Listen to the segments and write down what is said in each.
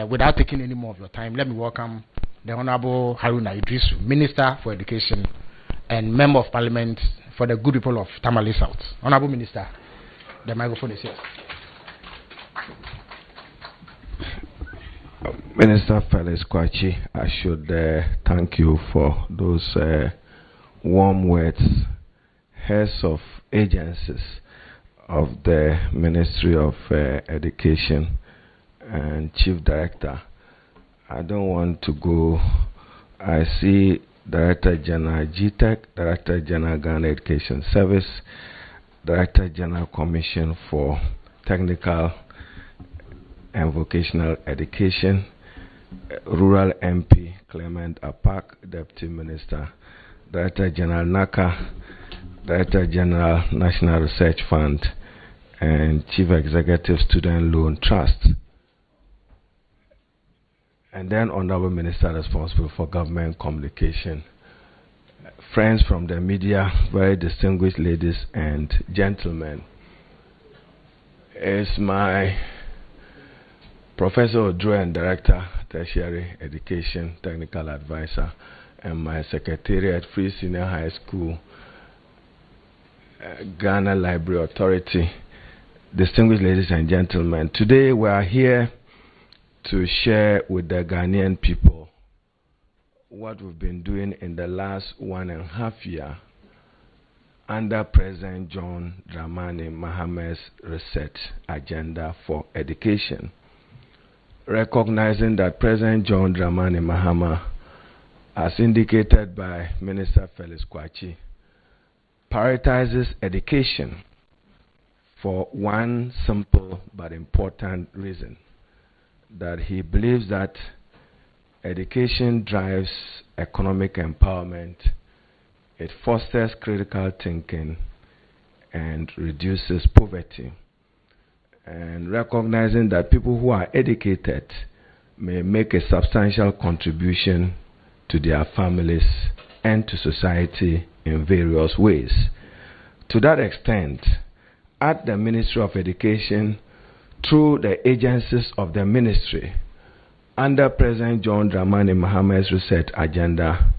Without taking any more of your time, let me welcome the Honorable Haruna Idrisu, Minister for Education and Member of Parliament for the good people of Tamale South. Honorable Minister, the microphone is yours. Minister Felix Kwachi, I should thank you for those warm words. Heads of agencies of the Ministry of Education and Chief Director. I don't want to go. I see Director General GTEC, Director General Ghana Education Service, Director General Commission for Technical and Vocational Education, Rural MP Clement Apak, Deputy Minister, Director General NACA, Director General National Research Fund, and Chief Executive Student Loan Trust. And then Honorable Minister responsible for government communication. Friends from the media, very distinguished ladies and gentlemen. It's my Professor Odro and Director, Tertiary Education, Technical Advisor, and my Secretariat, Free Senior High School, Ghana Library Authority. Distinguished ladies and gentlemen, today we are here to share with the Ghanaian people what we've been doing in the last 1.5 years under President John Dramani Maham's research agenda for education. Recognizing that President John Dramani Mahama, as indicated by Minister Felix Kwachi, prioritizes education for one simple but important reason, that he believes that education drives economic empowerment, it fosters critical thinking, and reduces poverty. And recognizing that people who are educated may make a substantial contribution to their families and to society in various ways. To that extent, at the Ministry of Education, through the agencies of the ministry, under President John Dramani Maham's research agenda,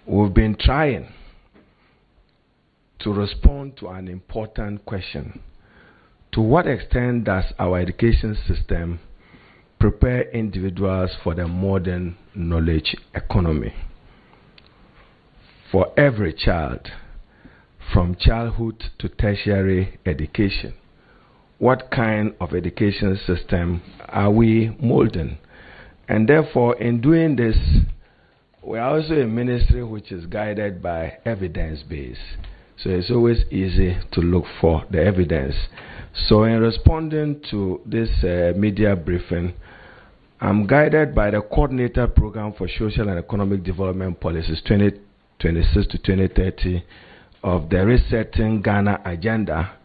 we've been trying to respond to an important question. To what extent does our education system prepare individuals for the modern knowledge economy? For every child, from childhood to tertiary education, what kind of education system are we molding? And therefore, in doing this, we are also a ministry which is guided by evidence-based. So it's always easy to look for the evidence. So in responding to this media briefing, I'm guided by the Coordinator Program for Social and Economic Development Policies 2026 to 2030 of the Resetting Ghana Agenda,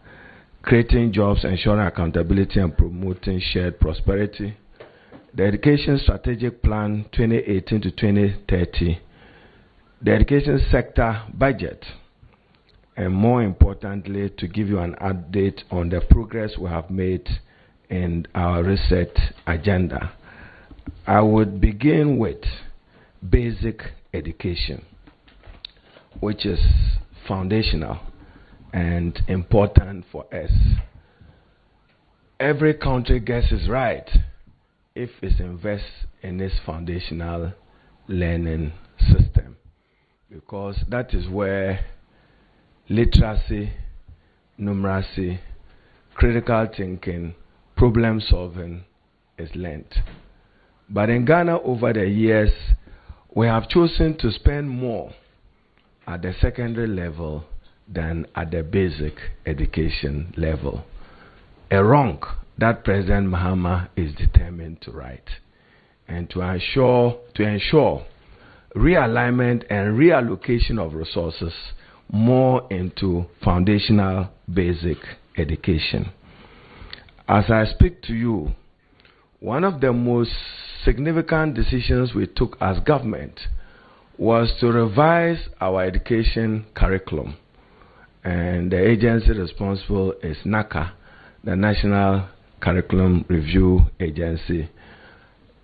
Creating Jobs, Ensuring Accountability and Promoting Shared Prosperity, the Education Strategic Plan 2018 to 2030, the Education Sector Budget, and more importantly, to give you an update on the progress we have made in our research agenda. I would begin with basic education, which is foundational and important for us. Every country gets it right if it invests in its foundational learning system, because that is where literacy, numeracy, critical thinking, problem solving is learned. But in Ghana, over the years, we have chosen to spend more at the secondary level than at the basic education level. A wrong that President Mahama is determined to right, and to ensure realignment and reallocation of resources more into foundational basic education. As I speak to you, one of the most significant decisions we took as government was to revise our education curriculum. And the agency responsible is NACA, the National Curriculum Review Agency.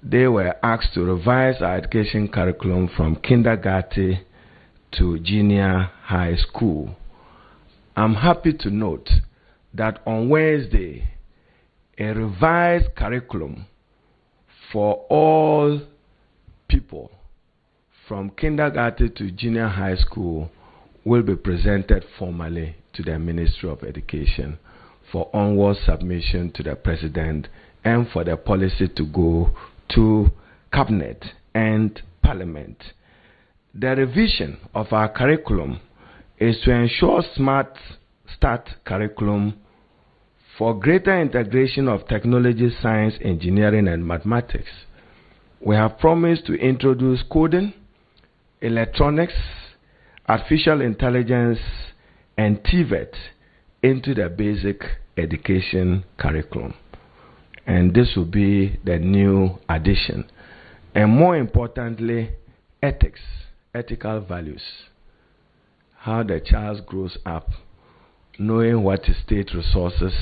they were asked to revise our education curriculum from kindergarten to junior high school. I'm happy to note that on Wednesday, a revised curriculum for all people from kindergarten to junior high school will be presented formally to the Ministry of Education for onward submission to the President and for the policy to go to Cabinet and Parliament. The revision of our curriculum is to ensure smart start curriculum for greater integration of technology, science, engineering, and mathematics. We have promised to introduce coding, electronics, artificial intelligence, and TVET into the basic education curriculum. And this will be the new addition. And more importantly, ethics, ethical values. How the child grows up, knowing what is state resources,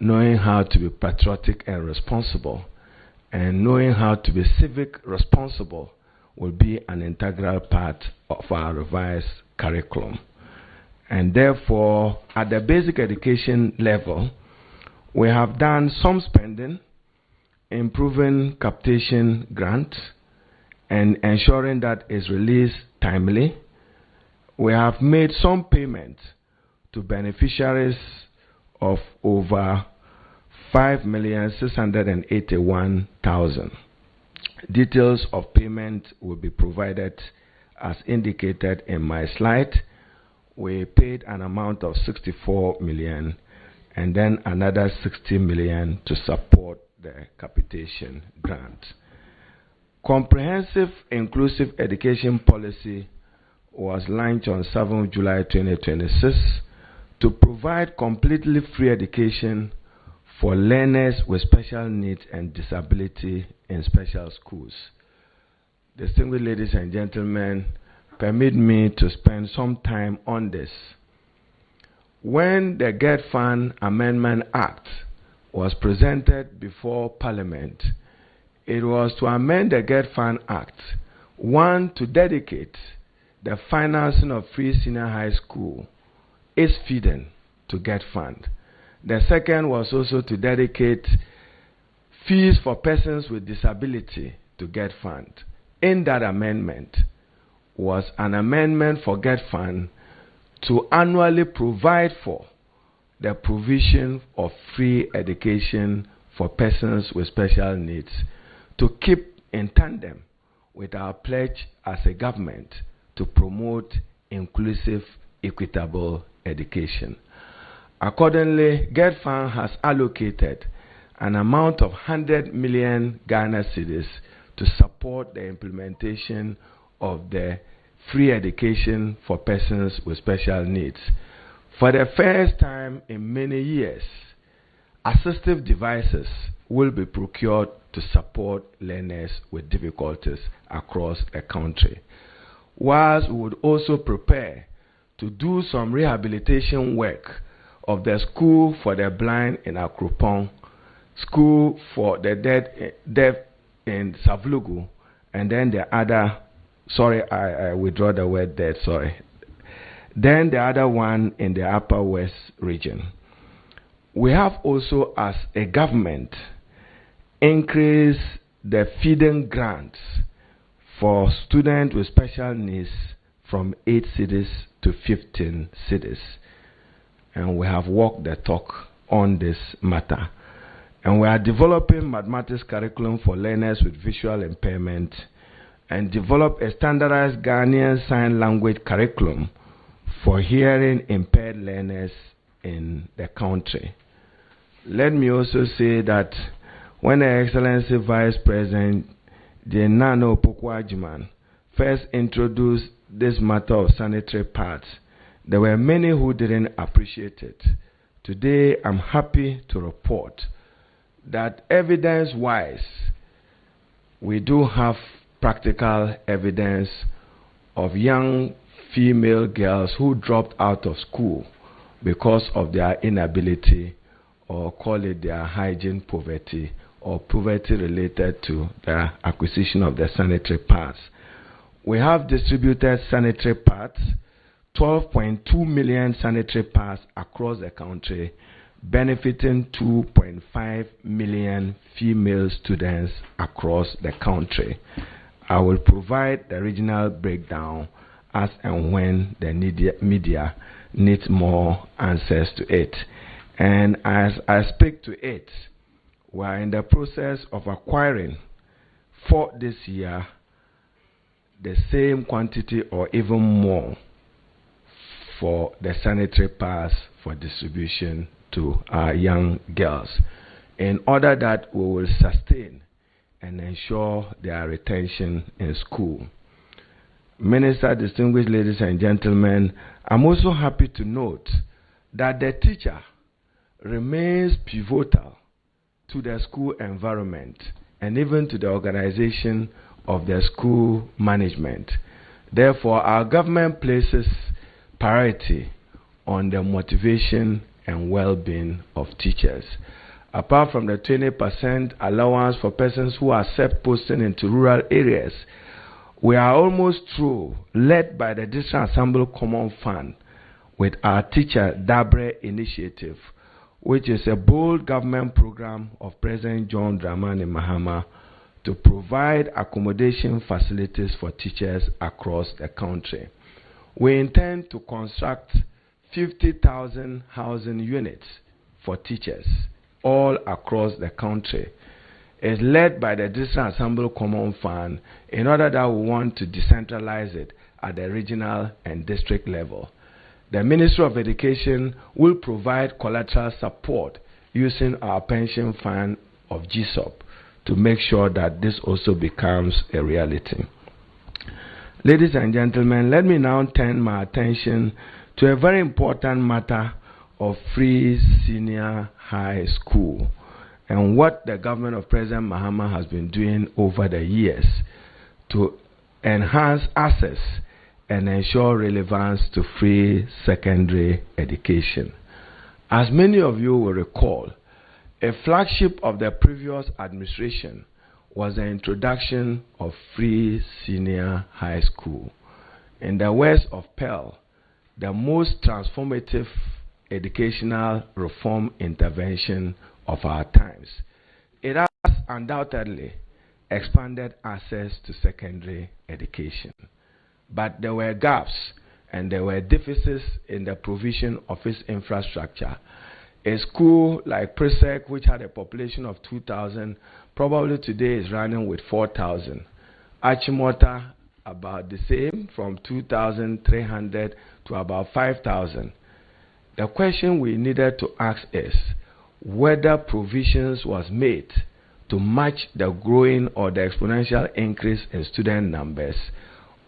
knowing how to be patriotic and responsible, and knowing how to be civic responsible will be an integral part of our revised curriculum. And therefore, at the basic education level, we have done some spending, improving capitation grant, and ensuring that it's released timely. We have made some payments to beneficiaries of over 5,681,000. Details of payment will be provided as indicated in my slide. We paid an amount of 64 million and then another 60 million to support the capitation grant. Comprehensive inclusive education policy was launched on 7 July 2026 to provide completely free education for learners with special needs and disability in special schools. Distinguished ladies and gentlemen, permit me to spend some time on this. When the Get Fund Amendment Act was presented before Parliament, it was to amend the Get Fund Act, one, to dedicate the financing of free senior high school, its feeding, to Get Fund. The second was also to dedicate fees for persons with disability to Get Fund. In that amendment was an amendment for Get Fund to annually provide for the provision of free education for persons with special needs, to keep in tandem with our pledge as a government to promote inclusive, equitable education. Accordingly, Get Fund has allocated an amount of 100 million Ghana cedis to support the implementation of the free education for persons with special needs. For the first time in many years, assistive devices will be procured to support learners with difficulties across the country. Whilst we would also prepare to do some rehabilitation work of the school for the blind in Akropong, school for the deaf in Savlugu, and then the other, I withdraw the word dead, then the other one in the Upper West region. We have also, as a government, increased the feeding grants for students with special needs from 8 cities to 15 cities. And we have walked the talk on this matter. And we are developing mathematics curriculum for learners with visual impairment and develop a standardized Ghanaian Sign Language curriculum for hearing impaired learners in the country. Let me also say that when Her Excellency Vice President Jenano Pokwajiman first introduced this matter of sanitary pads, there were many who didn't appreciate it. Today, I'm happy to report that evidence-wise, we do have practical evidence of young female girls who dropped out of school because of their inability, or call it their hygiene poverty, or poverty related to the acquisition of the sanitary pads. We have distributed sanitary pads, 12.2 million sanitary pads across the country, benefiting 2.5 million female students across the country. I will provide the regional breakdown as and when the media needs more answers to it. And as I speak to it, we are in the process of acquiring for this year the same quantity or even more for the sanitary pads for distribution to our young girls, in order that we will sustain and ensure their retention in school. Minister, distinguished ladies and gentlemen, I'm also happy to note that the teacher remains pivotal to the school environment and even to the organization of the school management. Therefore, our government places priority on the motivation and well-being of teachers. Apart from the 20% allowance for persons who accept posting into rural areas, we are almost through, led by the District Assembly Common Fund, with our Teacher Dabre initiative, which is a bold government program of President John Dramani Mahama to provide accommodation facilities for teachers across the country. We intend to construct 50,000 housing units for teachers all across the country. It's led by the District Assembly Common Fund in order that we want to decentralize it at the regional and district level. The Ministry of Education will provide collateral support using our pension fund of GSOP to make sure that this also becomes a reality. Ladies and gentlemen, let me now turn my attention to a very important matter of free senior high school and what the government of President Mahama has been doing over the years to enhance access and ensure relevance to free secondary education. As many of you will recall, a flagship of the previous administration was the introduction of free senior high school. In the words of Pearl, the most transformative educational reform intervention of our times. It has undoubtedly expanded access to secondary education. But there were gaps and there were deficits in the provision of its infrastructure. A school like Presec, which had a population of 2,000, probably today is running with 4,000. Achimota, about the same, from 2,300 to about 5,000. The question we needed to ask is whether provisions was made to match the growing or the exponential increase in student numbers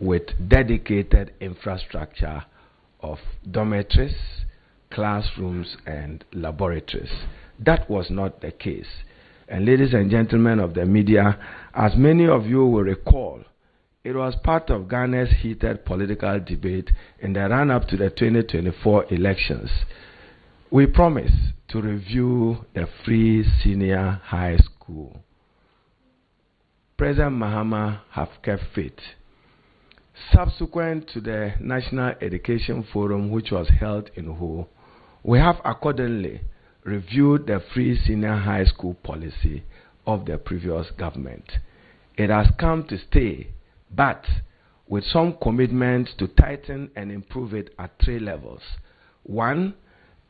with dedicated infrastructure of dormitories, classrooms, and laboratories. That was not the case. And ladies and gentlemen of the media, as many of you will recall, it was part of Ghana's heated political debate in the run-up to the 2024 elections. We promised to review the free senior high school. President Mahama have kept faith. Subsequent to the National Education Forum, which was held in Ho, we have accordingly reviewed the free senior high school policy of the previous government. It has come to stay, but with some commitment to tighten and improve it at 3 levels. 1,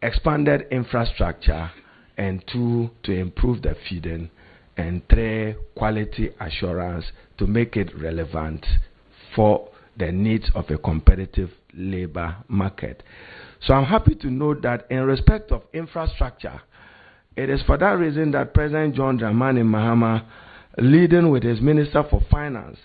expanded infrastructure, and 2, to improve the feeding, and 3, quality assurance to make it relevant for the needs of a competitive labor market. So I'm happy to note that in respect of infrastructure, it is for that reason that President John Dramani Mahama, leading with his Minister for Finance,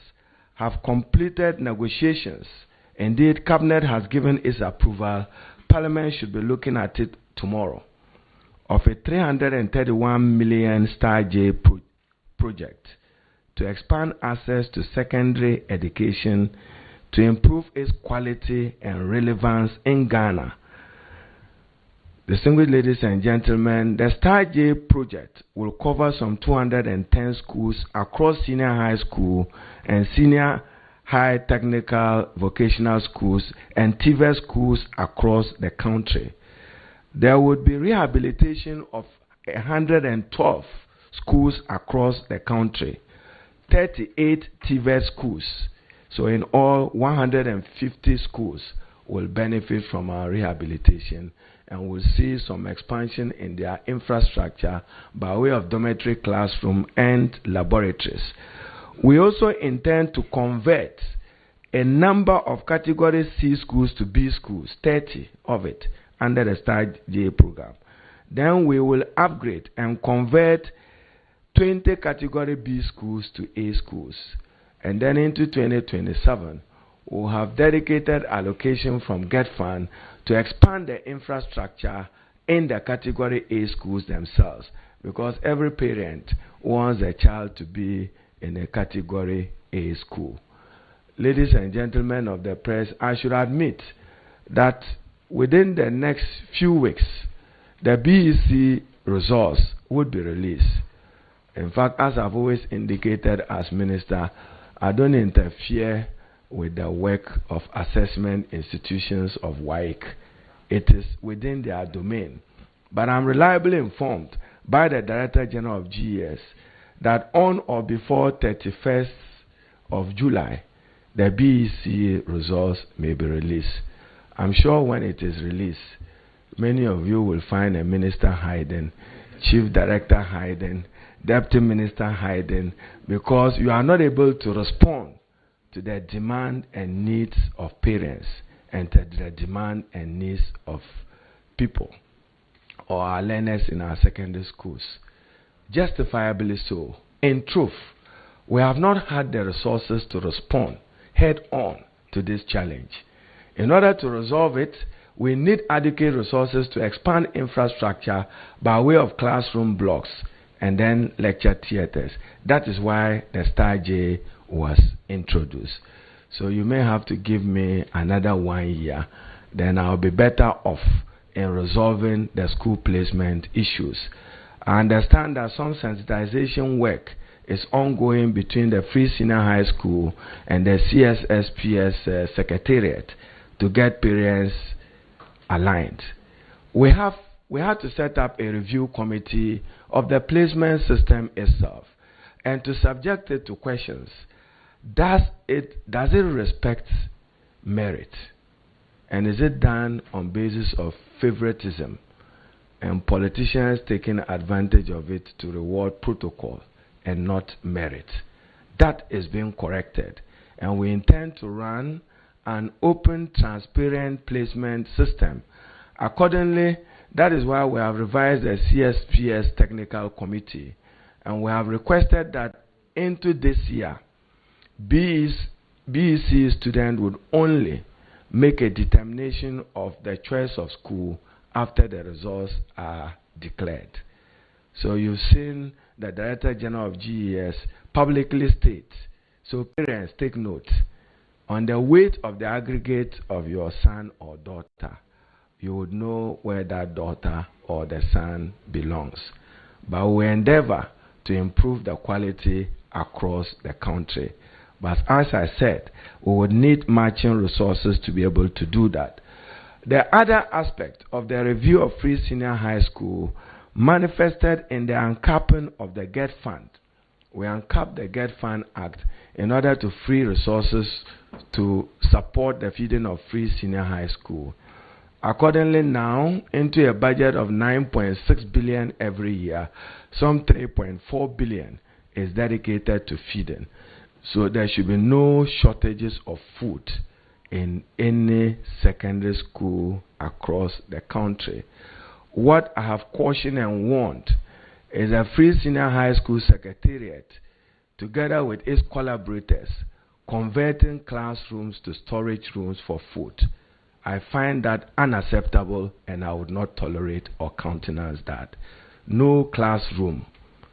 have completed negotiations. Indeed, Cabinet has given its approval. Parliament should be looking at it tomorrow, of a 331 million Star J project to expand access to secondary education to improve its quality and relevance in Ghana. Distinguished ladies and gentlemen, the Star J project will cover some 210 schools across senior high school and senior high technical vocational schools and TVET schools across the country. There would be rehabilitation of 112 schools across the country, 38 TVET schools. So in all, 150 schools will benefit from our rehabilitation and will see some expansion in their infrastructure by way of dormitory, classroom, and laboratories. We also intend to convert a number of Category C schools to B schools, 30 of it, under the Star J program. Then we will upgrade and convert 20 Category B schools to A schools. And then into 2027, we'll have dedicated allocation from GET Fund to expand the infrastructure in the Category A schools themselves, because every parent wants a child to be in a Category A school. Ladies and gentlemen of the press, I should admit that within the next few weeks, the BEC results would be released. In fact, as I've always indicated as minister, I don't interfere with the work of assessment institutions of WAEC. It is within their domain. But I'm reliably informed by the Director General of GES that on or before 31st of July, the BEC results may be released. I'm sure when it is released, many of you will find a minister hiding, chief director hiding, deputy minister hiding, because you are not able to respond to the demand and needs of parents and to the demand and needs of people or our learners in our secondary schools. Justifiably so. In truth, we have not had the resources to respond head on to this challenge. In order to resolve it, we need adequate resources to expand infrastructure by way of classroom blocks and then lecture theaters. That is why the Star J was introduced. So you may have to give me another 1 year, then I'll be better off in resolving the school placement issues. I understand that some sensitization work is ongoing between the Free Senior High School and the CSSPS Secretariat to get parents aligned. We had to set up a review committee of the placement system itself and to subject it to questions. Does it respect merit? And is it done on basis of favoritism and politicians taking advantage of it to reward protocol and not merit? That is being corrected, and we intend to run an open, transparent placement system. Accordingly, that is why we have revised the CSPS Technical Committee, and we have requested that into this year, BEC students would only make a determination of the choice of school after the results are declared. So you've seen the Director General of GES publicly state, so parents take note, on the weight of the aggregate of your son or daughter, you would know where that daughter or the son belongs. But we endeavor to improve the quality across the country. But as I said, we would need matching resources to be able to do that. The other aspect of the review of Free Senior High School manifested in the uncapping of the GET Fund. We uncapped the GET Fund Act in order to free resources to support the feeding of Free Senior High School. Accordingly now, into a budget of 9.6 billion every year, some 3.4 billion is dedicated to feeding. So there should be no shortages of food in any secondary school across the country. What I have cautioned and warned is a Free Senior High School Secretariat, together with its collaborators, converting classrooms to storage rooms for food. I find that unacceptable, and I would not tolerate or countenance that. No classroom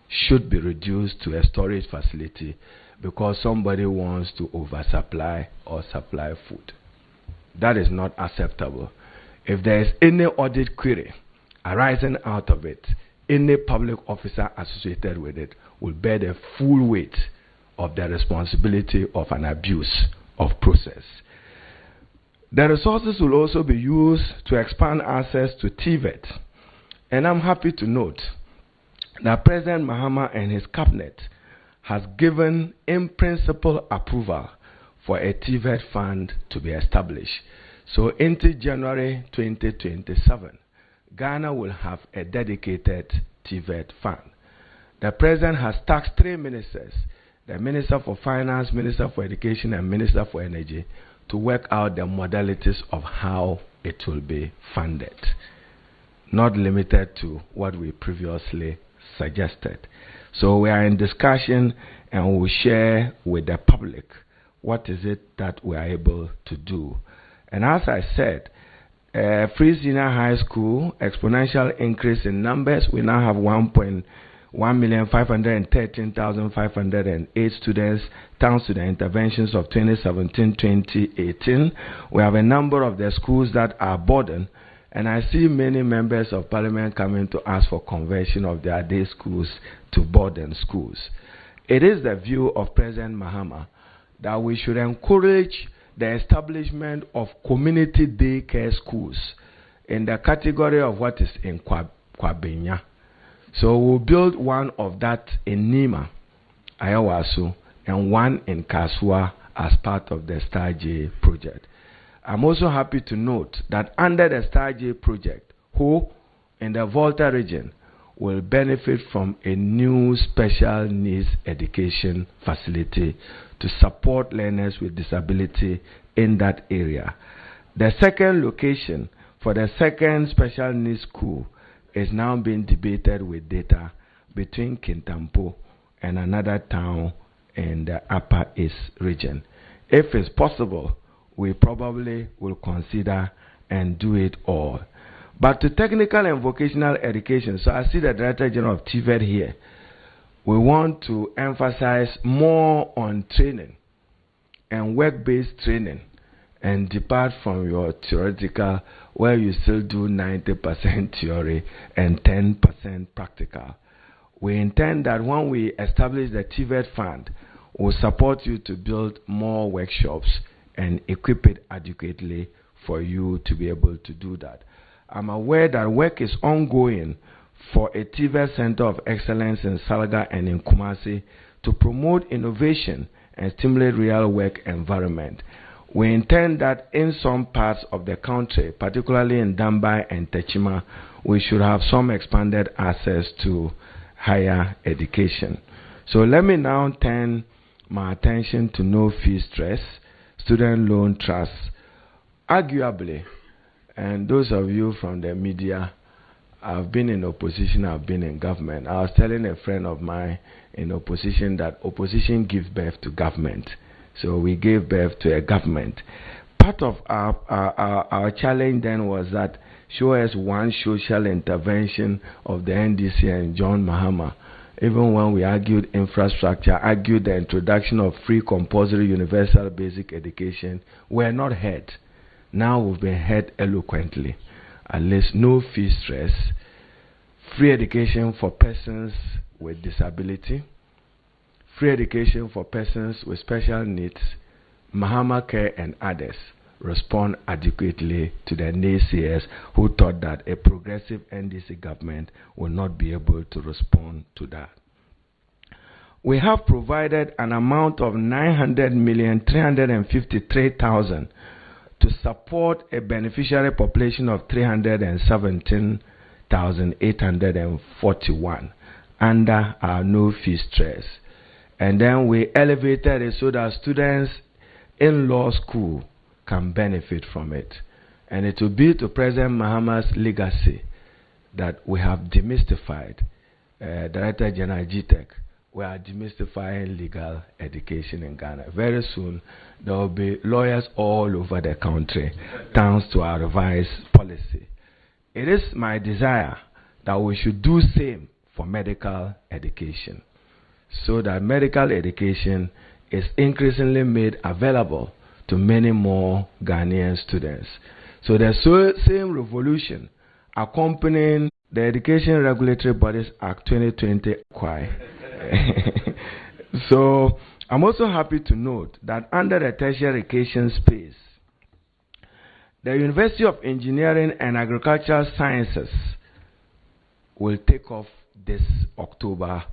should be reduced to a storage facility because somebody wants to oversupply or supply food. That is not acceptable. If there is any audit query arising out of it, any public officer associated with it will bear the full weight of the responsibility of an abuse of process. The resources will also be used to expand access to TVET. And I'm happy to note that President Mahama and his cabinet has given in principle approval for a TVET fund to be established. So into January 2027, Ghana will have a dedicated TVET fund. The President has tasked 3 ministers, the Minister for Finance, Minister for Education, and Minister for Energy, to work out the modalities of how it will be funded, not limited to what we previously suggested. So we are in discussion and we will share with the public what is it that we are able to do. And as I said, Free Senior High School, exponential increase in numbers. We now have 1,513,508 students thanks to the interventions of 2017-2018. We have a number of the schools that are burdened, and I see many members of parliament coming to ask for conversion of their day schools to boarding schools. It is the view of President Mahama that we should encourage the establishment of community daycare schools in the category of what is in Kwabenya. So we'll build one of that in Nima, Ayawasu, and one in Kasua as part of the Star J project. I'm also happy to note that under the Star J project, who in the Volta region will benefit from a new special needs education facility to support learners with disability in that area. The second location for the second special needs school is now being debated with data between Kintampo and another town in the Upper East region. If it's possible, we probably will consider and do it all. But to technical and vocational education, so I see the Director General of TVET here, we want to emphasize more on training and work-based training and depart from your theoretical where you still do 90% theory and 10% practical. We intend that when we establish the TVET fund, we'll support you to build more workshops and equip it adequately for you to be able to do that. I'm aware that work is ongoing for a TVET Center of Excellence in Salga and in Kumasi to promote innovation and stimulate real work environment. We intend that in some parts of the country, particularly in Dambai and Techima, we should have some expanded access to higher education. So let me now turn my attention to no fee stress, student loan trust. Arguably, and those of you from the media, I've been in opposition, I've been in government. I was telling a friend of mine in opposition that opposition gives birth to government. So we gave birth to a government. Part of our challenge then was that show us one social intervention of the NDC and John Mahama. Even when we argued infrastructure, argued the introduction of free compulsory universal basic education, we were not heard. Now we've been heard eloquently. At least no fee stress, free education for persons with disability, free education for persons with special needs. Mahama Care and others respond adequately to the naysayers who thought that a progressive NDC government will not be able to respond to that. We have provided an amount of 900,353,000 to support a beneficiary population of 317,841 under our no fee stress. And then we elevated it so that students in law school can benefit from it. And it will be to President Mahama's legacy that we have demystified, Director General GTEC, we are demystifying legal education in Ghana. Very soon, there will be lawyers all over the country, thanks to our revised policy. It is my desire that we should do same for medical education, so that medical education is increasingly made available to many more Ghanaian students. So the same revolution accompanying the Education Regulatory Bodies Act 2020. So I'm also happy to note that under the tertiary education space, the University of Engineering and Agricultural Sciences will take off this October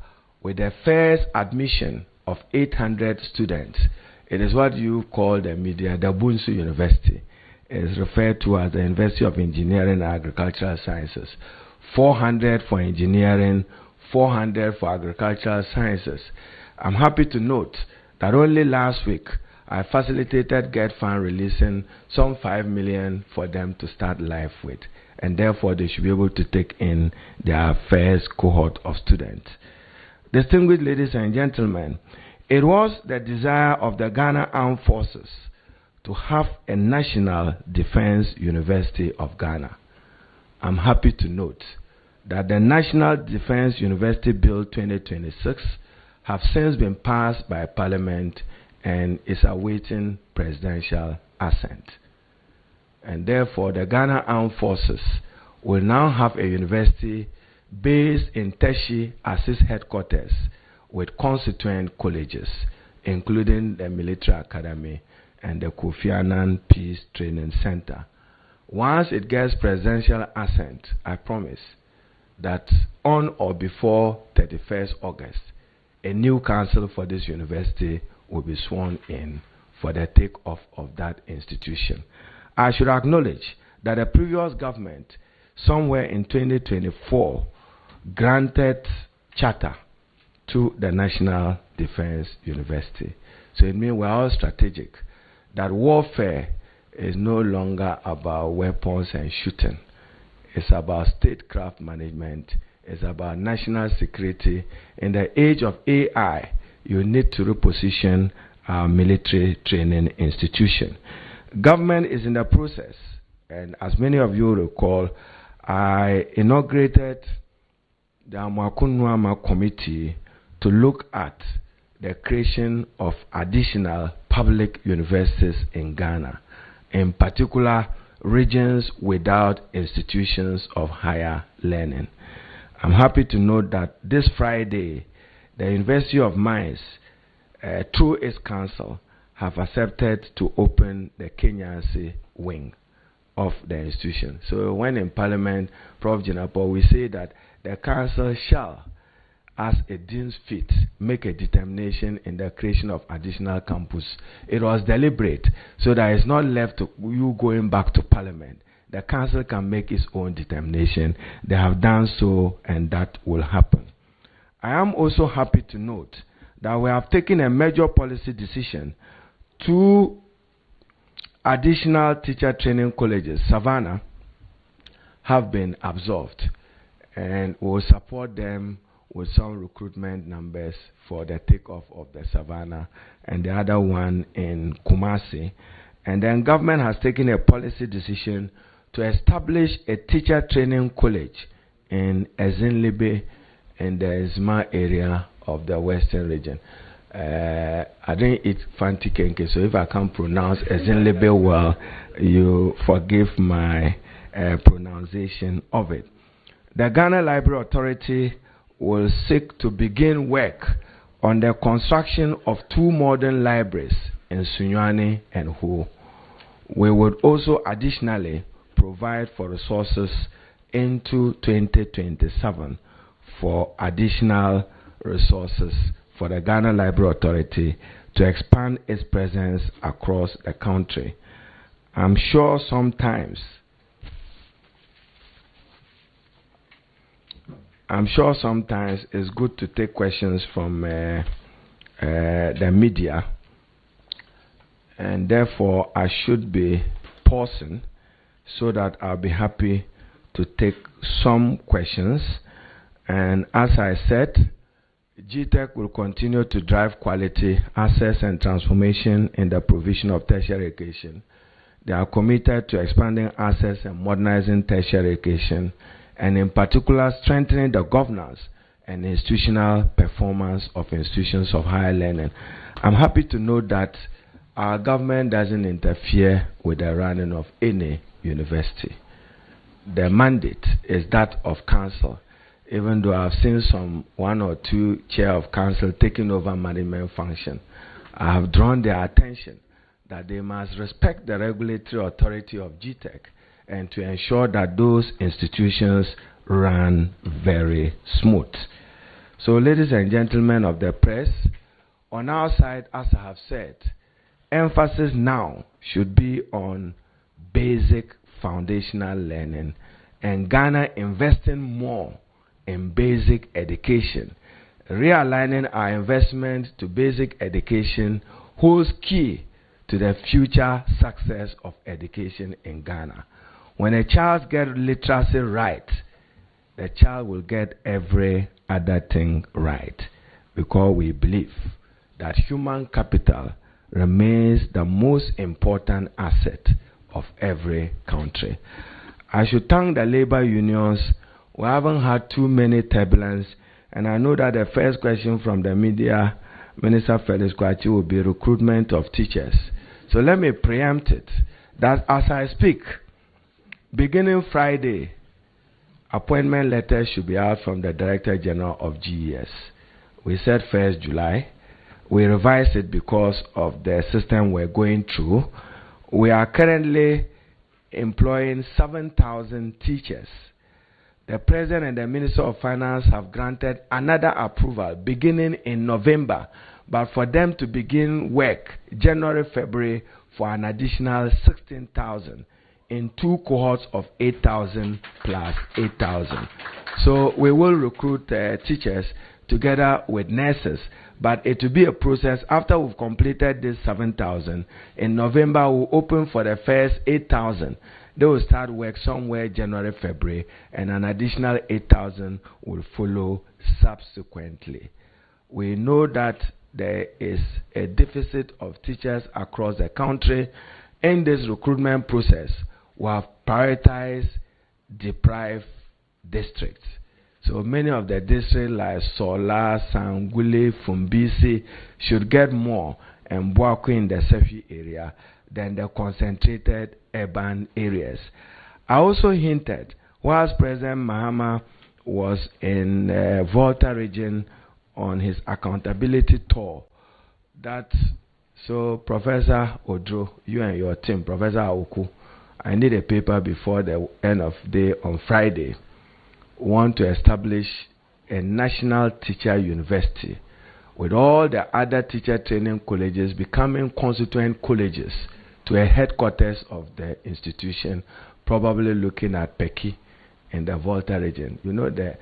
with the first admission of 800 students. It is what you call the media, the Bunsu University. It is referred to as the University of Engineering and Agricultural Sciences. 400 for engineering, 400 for agricultural sciences. I'm happy to note that only last week I facilitated GET Fund releasing some 5 million for them to start life with, and therefore they should be able to take in their first cohort of students. Distinguished ladies and gentlemen, it was the desire of the Ghana Armed Forces to have a National Defense University of Ghana. I'm happy to note that the National Defense University Bill 2026 have since been passed by Parliament and is awaiting presidential assent. And therefore, the Ghana Armed Forces will now have a university based in Teshi as its headquarters with constituent colleges, including the Military Academy and the Kofi Annan Peace Training Center. Once it gets presidential assent, I promise that on or before 31st August, a new council for this university will be sworn in for the takeoff of that institution. I should acknowledge that the previous government, somewhere in 2024, granted charter to the National Defense University. So it means we're all strategic, that warfare is no longer about weapons and shooting. It's about statecraft management. It's about national security. In the age of AI, you need to reposition our military training institution. Government is in the process, and as many of you recall, I inaugurated the Amakunwama Committee to look at the creation of additional public universities in Ghana, in particular regions without institutions of higher learning. I'm happy to note that this Friday, the University of Mines, through its council, have accepted to open the Kenyansi wing of the institution. So when in Parliament, Prof. Jinapo, we say that the council shall, as it deems fit, make a determination in the creation of additional campus. It was deliberate, so that it's not left to you going back to Parliament. The council can make its own determination. They have done so, and that will happen. I am also happy to note that we have taken a major policy decision. 2 additional teacher training colleges, Savannah, have been absorbed, and we will support them with some recruitment numbers for the takeoff of the Savannah, and the other one in Kumasi. And then government has taken a policy decision to establish a teacher training college in Ezinlibe in the Ezma area of the Western region. I didn't eat Fanti Kenke, so if I can't pronounce Ezinlibe well, you forgive my pronunciation of it. The Ghana Library Authority will seek to begin work on the construction of 2 modern libraries in Sunyani and Ho. We would also additionally provide for resources into 2027 for additional resources for the Ghana Library Authority to expand its presence across the country. I'm sure sometimes it's good to take questions from the media, and therefore I should be pausing so that I'll be happy to take some questions. And as I said, GTEC will continue to drive quality, access, and transformation in the provision of tertiary education. They are committed to expanding access and modernizing tertiary education, and in particular strengthening the governance and institutional performance of institutions of higher learning. I'm happy to note that our government doesn't interfere with the running of any university. the mandate is that of council, even though I've seen one or two chair of council taking over management function. I have drawn their attention that they must respect the regulatory authority of GTEC and to ensure that those institutions run very smooth. So, ladies and gentlemen of the press, on our side, as I have said, emphasis now should be on basic foundational learning and Ghana investing more in basic education. Realigning our investment to basic education holds key to the future success of education in Ghana. When a child gets literacy right, the child will get every other thing right, because we believe that human capital remains the most important asset of every country. I should thank the labor unions. We haven't had too many turbulence, and I know that the first question from the media, Minister Felix Kwachi, will be recruitment of teachers. So let me preempt it, that as I speak, beginning Friday, appointment letters should be out from the Director General of GES. We said 1st July. We revised it because of the system we're going through. We are currently employing 7,000 teachers. The President and the Minister of Finance have granted another approval beginning in November, but for them to begin work January, February for an additional 16,000 in 2 cohorts of 8,000 plus 8,000. So we will recruit teachers together with nurses, but it will be a process. After we've completed this 7,000, in November we'll open for the first 8,000. They will start work somewhere January, February, and an additional 8,000 will follow subsequently. We know that there is a deficit of teachers across the country. In this recruitment process, we have prioritized deprived districts. So many of the districts like Sola, Sangule, Fumbisi should get more, and Bwaku in the Sefi area than the concentrated urban areas. I also hinted, whilst President Mahama was in Volta region on his accountability tour, that, so Professor Odro, you and your team, Professor Aoku, I need a paper before the end of the day on Friday. Want to establish a national teacher university with all the other teacher training colleges becoming constituent colleges to a headquarters of the institution, probably looking at Peki in the Volta region. You know, the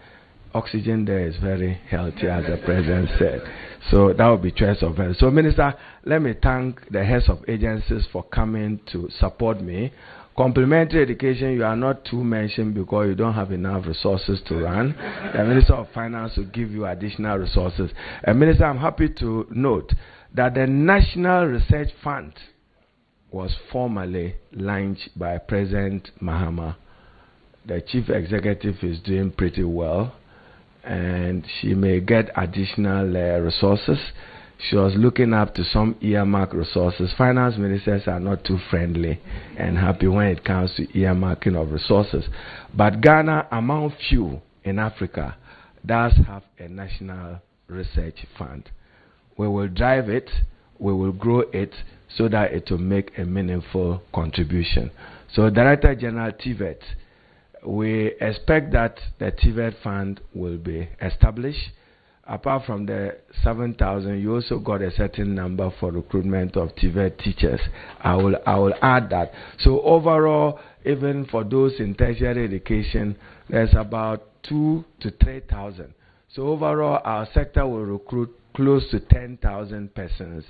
oxygen there is very healthy, as the President said. So that would be choice of health. So, Minister, let me thank the heads of agencies for coming to support me. Complementary education, you are not too mentioned because you don't have enough resources to run. The Minister of Finance will give you additional resources. And Minister, I'm happy to note that the National Research Fund was formally launched by President Mahama. The Chief Executive is doing pretty well, and she may get additional resources. She was looking up to some earmark resources. Finance ministers are not too friendly and happy when it comes to earmarking of resources. But Ghana, among few in Africa, does have a national research fund. We will drive it, we will grow it so that it will make a meaningful contribution. So, Director General TVET, we expect that the TVET fund will be established. Apart from the 7,000, you also got a certain number for recruitment of TVET teachers. I will add that. So overall, even for those in tertiary education, there's about 2,000 to 3,000. So overall, our sector will recruit close to 10,000 persons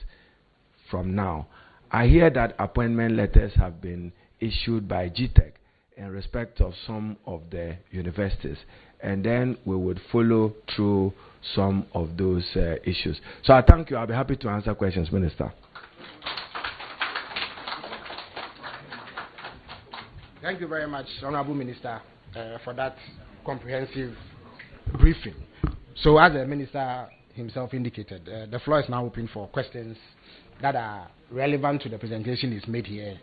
from now. I hear that appointment letters have been issued by GTEC in respect of some of the universities, and then we would follow through some of those issues. So I thank you. I'll be happy to answer questions, Minister. Thank you very much, Honorable Minister, for that comprehensive briefing. So as the Minister himself indicated, the floor is now open for questions that are relevant to the presentation is made here.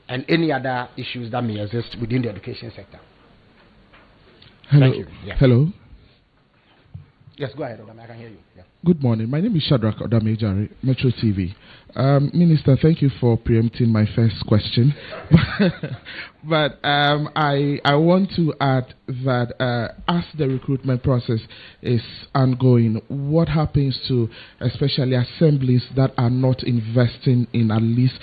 and any other issues that may exist within the education sector. Hello. Thank you. Yeah. Hello. Yes, go ahead, Odame. I can hear you. Yeah. Good morning. My name is Shadrach Odamejare, Metro TV. Minister, thank you for preempting my first question. But I want to add that as the recruitment process is ongoing, what happens to especially assemblies that are not investing in at least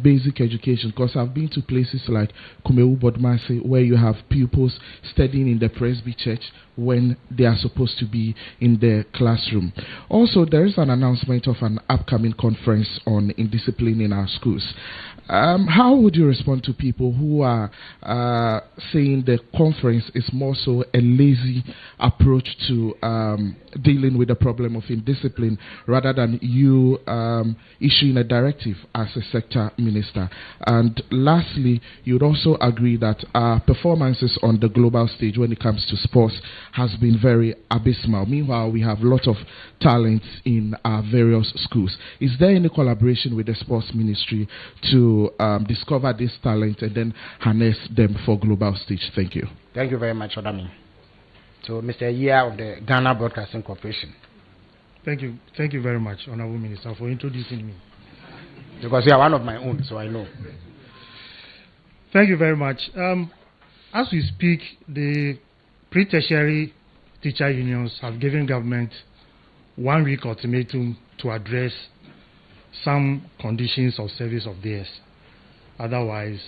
basic education? Because I've been to places like Kumewu Bodmase where you have pupils studying in the Presby Church when they are supposed to be in the classroom. Also, there is an announcement of an upcoming conference on indiscipline in our schools. How would you respond to people who are saying the conference is more so a lazy approach to dealing with the problem of indiscipline rather than you issuing a directive as a sector minister? And lastly, you'd also agree that our performances on the global stage when it comes to sports has been very abysmal. Meanwhile, we have a lot of talents in our various schools. Is there any collaboration with the sports ministry to discover this talent and then harness them for global stage? Thank you. Thank you very much, Odami. So, Mr. Yea of the Ghana Broadcasting Corporation. Thank you. Thank you very much, Honorable Minister, for introducing me. Because you are one of my own, so I know. Thank you very much. As we speak, the pre-tertiary teacher unions have given government 1 week ultimatum to address some conditions of service of theirs. Otherwise,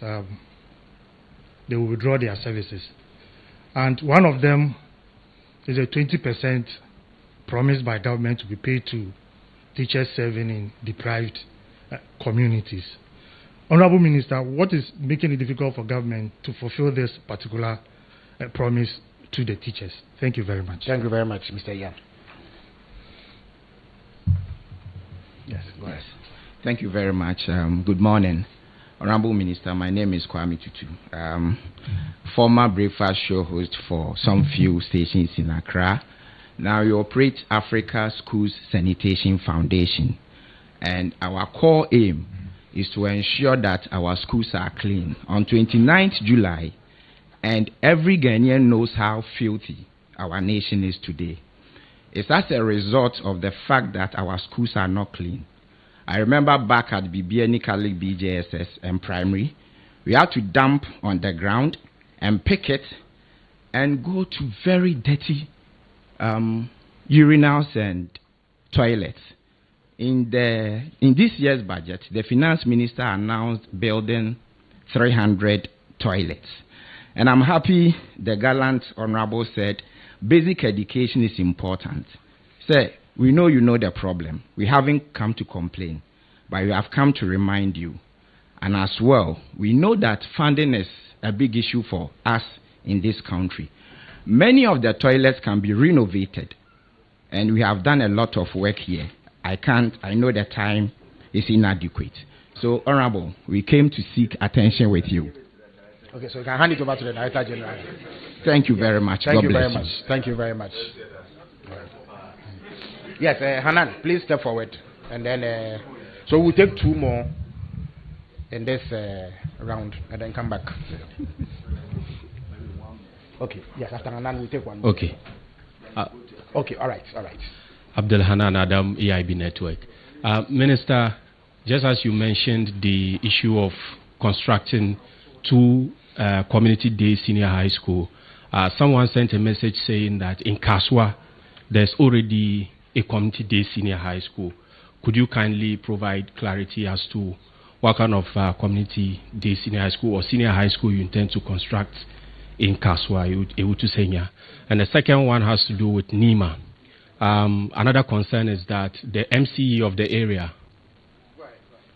they will withdraw their services. And one of them is a 20% promised by government to be paid to teachers serving in deprived communities. Honorable Minister, what is making it difficult for government to fulfill this particular promise to the teachers? Thank you very much. Thank you very much, Mr. Yan. Yes, go ahead. Thank you very much. Good morning, Honorable Minister. My name is Kwame Tutu, former breakfast show host for some few stations in Accra. Now you operate Africa Schools Sanitation Foundation, and our core aim is to ensure that our schools are clean. On 29th July, and every Ghanaian knows how filthy our nation is today. It's as a result of the fact that our schools are not clean. I remember back at BBN Catholic BJSS and primary, we had to dump on the ground and pick it and go to very dirty urinals and toilets. In this year's budget, the finance minister announced building 300 toilets. And I'm happy the gallant honorable said basic education is important. Sir, we know you know the problem. We haven't come to complain, but we have come to remind you. And as well, we know that funding is a big issue for us in this country. Many of the toilets can be renovated, and we have done a lot of work here. I know the time is inadequate. So, Honorable, we came to seek attention with you. Okay, so you can hand it over to the Director General. Thank you very much. Thank God you bless very much. Thank you very much. Yes, Hanan, please step forward. And then, so we'll take 2 more in this round and then come back. Okay, yes, after Hanan, we'll take 1 more. Okay. Okay, all right. Abdul Hanan Adam, EIB Network. Minister, just as you mentioned the issue of constructing 2 community day senior high school, someone sent a message saying that in Kaswa, there's already a community day senior high school. Could you kindly provide clarity as to what kind of community day senior high school or senior high school you intend to construct in Kaswa, Ewutu-Senya? And the second one has to do with Nima. Another concern is that the MCE of the area,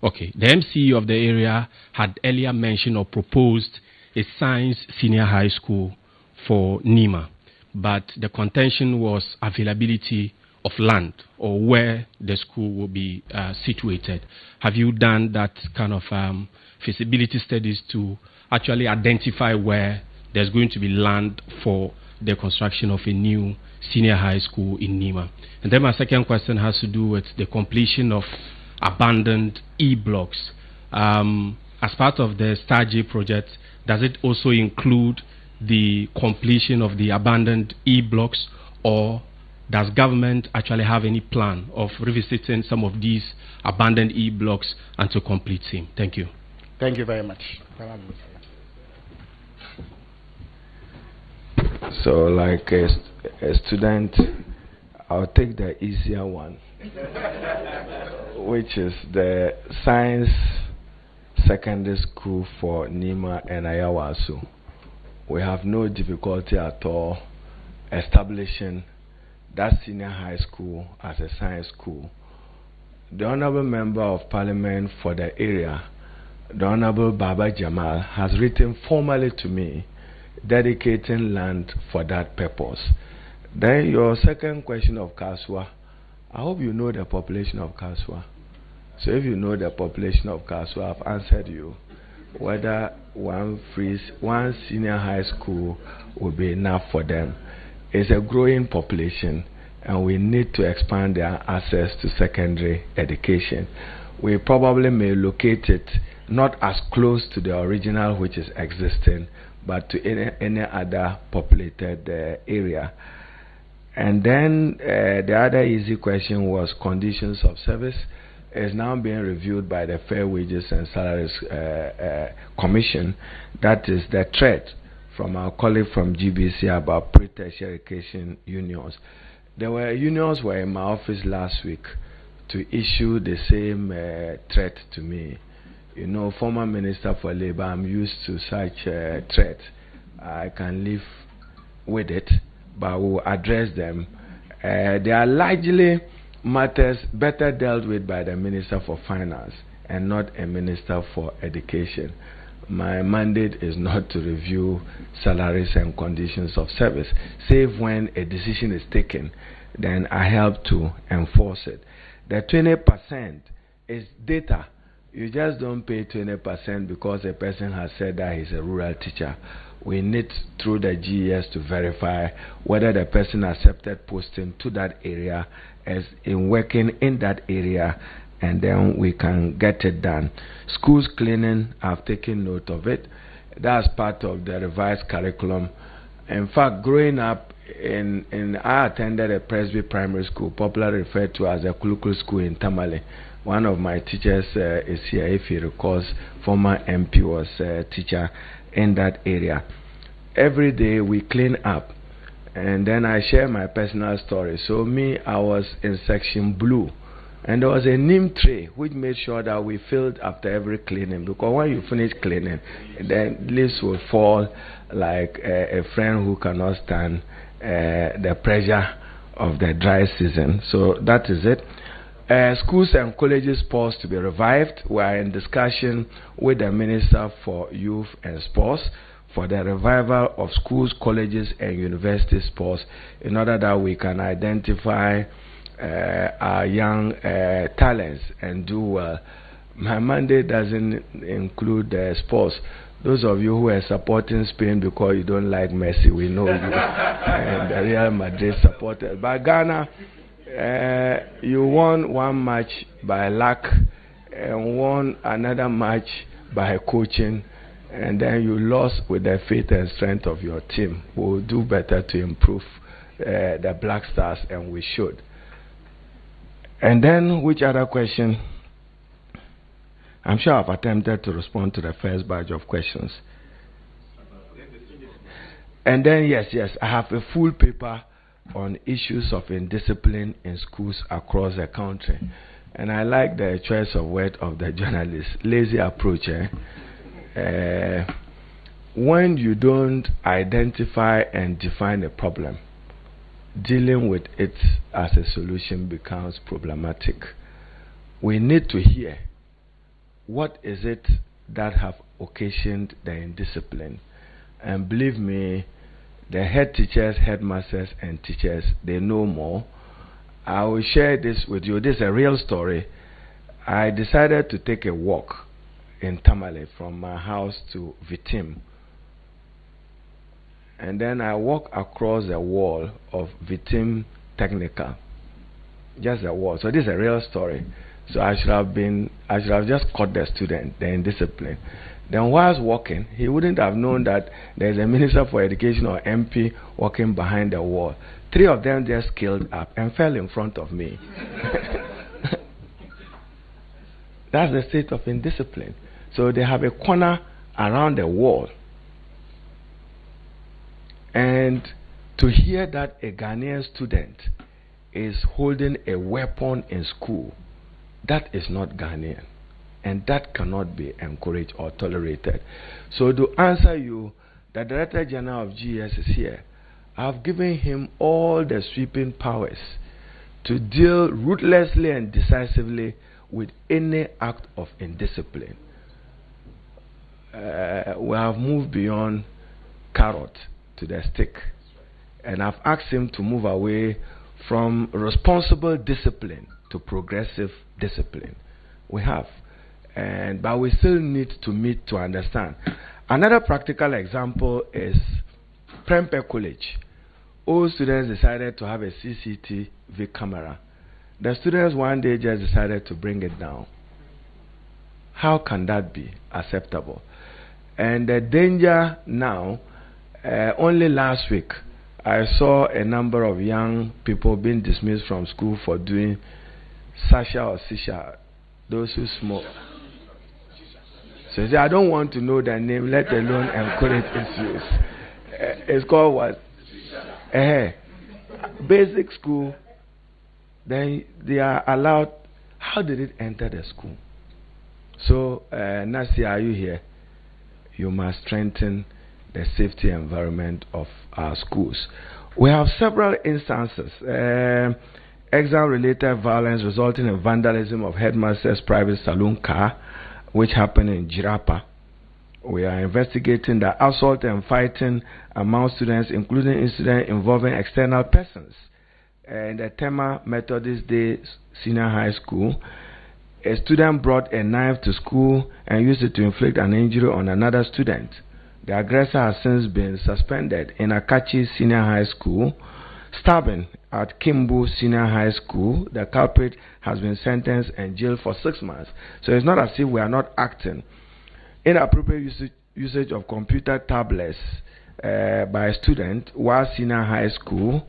the MCE of the area had earlier mentioned or proposed a science senior high school for Nima, but the contention was availability of land or where the school will be situated. Have you done that kind of feasibility studies to actually identify where there's going to be land for the construction of a new senior high school in Nima? And then my second question has to do with the completion of abandoned E-blocks. as part of the Star J project, does it also include the completion of the abandoned E-blocks, or does government actually have any plan of revisiting some of these abandoned E-blocks and to complete them? Thank you. Thank you very much. So, like a student, I'll take the easier one, which is the Science Secondary School for Nima and Ayawasu. We have no difficulty at all establishing that senior high school as a science school. The Honorable Member of Parliament for the area, the Honorable Baba Jamal, has written formally to me dedicating land for that purpose. Then your second question of Kaswa, I hope you know the population of Kaswa. So if you know the population of Kaswa, I've answered you. Whether one senior high school will be enough for them. It's a growing population, and we need to expand their access to secondary education. We probably may locate it not as close to the original which is existing, but to any other populated area. And then the other easy question was conditions of service. Is now being reviewed by the Fair Wages and Salaries Commission. That is the threat from our colleague from GBC about pre-tertiary education unions. There were unions were in my office last week to issue the same threat to me. You know, former Minister for Labor, I'm used to such threat. I can live with it, but we'll address them. They are largely matters better dealt with by the Minister for Finance and not a Minister for Education. My mandate is not to review salaries and conditions of service, save when a decision is taken, then I help to enforce it. The 20% is data. You just don't pay 20% because a person has said that he's a rural teacher. We need, through the GES, to verify whether the person accepted posting to that area as in working in that area, and then we can get it done. Schools cleaning, I've taken note of it. That's part of the revised curriculum. In fact, growing up, I attended a Presby Primary School, popularly referred to as a Kulukulu School in Tamale. One of my teachers is here, if he recalls, former MP was a teacher in that area. Every day we clean up, and then I share my personal story. So me, I was in section blue, and there was a neem tray which made sure that we filled after every cleaning, because when you finish cleaning, then leaves will fall like a friend who cannot stand the pressure of the dry season. So that is it. Schools and colleges sports to be revived. We are in discussion with the Minister for Youth and Sports for the revival of schools, colleges, and university sports in order that we can identify our young talents and do well. My mandate doesn't include sports. Those of you who are supporting Spain because you don't like Messi, we know you, and the Real Madrid supporters. But Ghana, you won one match by luck and won another match by coaching, and then you lost with the faith and strength of your team. We'll do better to improve the Black Stars, and we should. And then, which other question? I'm sure I've attempted to respond to the first batch of questions. And then, yes, I have a full paper on issues of indiscipline in schools across the country. And I like the choice of word of the journalist, lazy approach. When you don't identify and define a problem, dealing with it as a solution becomes problematic. We need to hear what is it that have occasioned the indiscipline. And believe me, the head teachers, headmasters, and teachers, they know more. I will share this with you. This is a real story. I decided to take a walk in Tamale from my house to Vitim. And then I walk across the wall of Vitim Technical. Just a wall. So this is a real story. So I should have just caught the student, the indiscipline. Then whilst walking, he wouldn't have known that there's a minister for education or MP walking behind the wall. 3 of them just scaled up and fell in front of me. That's the state of indiscipline. So they have a corner around the wall. And to hear that a Ghanaian student is holding a weapon in school, that is not Ghanaian. And that cannot be encouraged or tolerated. So to answer you, the Director General of GS is here. I've given him all the sweeping powers to deal ruthlessly and decisively with any act of indiscipline. We have moved beyond carrot to the stick. And I've asked him to move away from responsible discipline to progressive discipline. We have. But we still need to meet to understand. Another practical example is Prempeh College. All students decided to have a CCTV camera. The students one day just decided to bring it down. How can that be acceptable? And the danger now, only last week, I saw a number of young people being dismissed from school for doing Sasha or Sisha, those who smoke. So I don't want to know their name, let alone encourage issues. It's called what? Basic school. Then they are allowed. How did it enter the school? So, Nasi, are you here? You must strengthen the safety environment of our schools. We have several instances. Exam-related violence resulting in vandalism of headmaster's private saloon car, which happened in Jirapa. We are investigating the assault and fighting among students, including incidents involving external persons. In the Tema Methodist Day Senior High School, a student brought a knife to school and used it to inflict an injury on another student. The aggressor has since been suspended. In Akachi Senior High School, stabbing at Kimbu Senior High School, the culprit has been sentenced and jailed for 6 months. So it's not as if we are not acting. Inappropriate usage of computer tablets by a student while senior high school,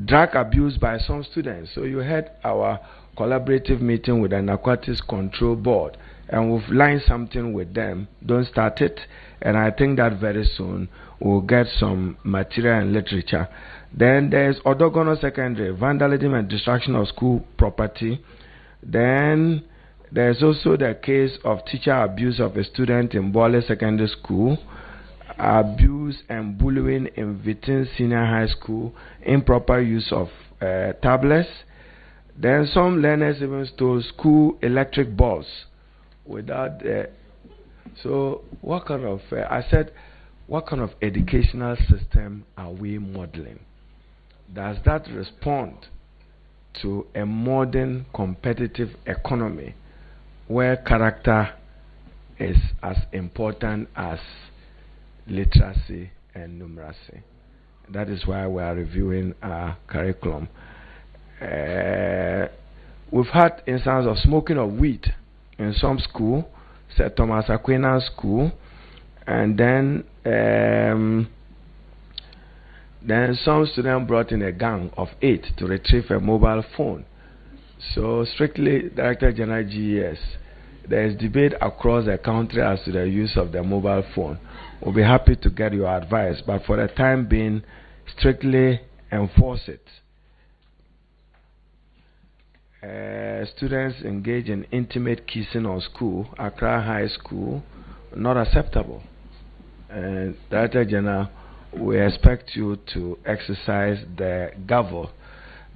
drug abuse by some students. So you had our collaborative meeting with the Narcotics Control Board, and we've lined something with them. Don't start it. And I think that very soon we'll get some material and literature. Then there's Odogono Secondary, vandalism and destruction of school property. Then there's also the case of teacher abuse of a student in Bole Secondary School, abuse and bullying in Vitin Senior High School, improper use of tablets. Then some learners even stole school electric bulbs without so what kind of I said, what kind of educational system are we modeling? Does that respond to a modern competitive economy where character is as important as literacy and numeracy? That is why we are reviewing our curriculum. We've had instances of smoking of weed in some school, St. Thomas Aquinas School, and then some student brought in a gang of 8 to retrieve a mobile phone. So strictly, Director General GES, there is debate across the country as to the use of the mobile phone. We'll be happy to get your advice, but for the time being, strictly enforce it. Students engage in intimate kissing on school, Accra High School, not acceptable. And Director General, we expect you to exercise the gavel.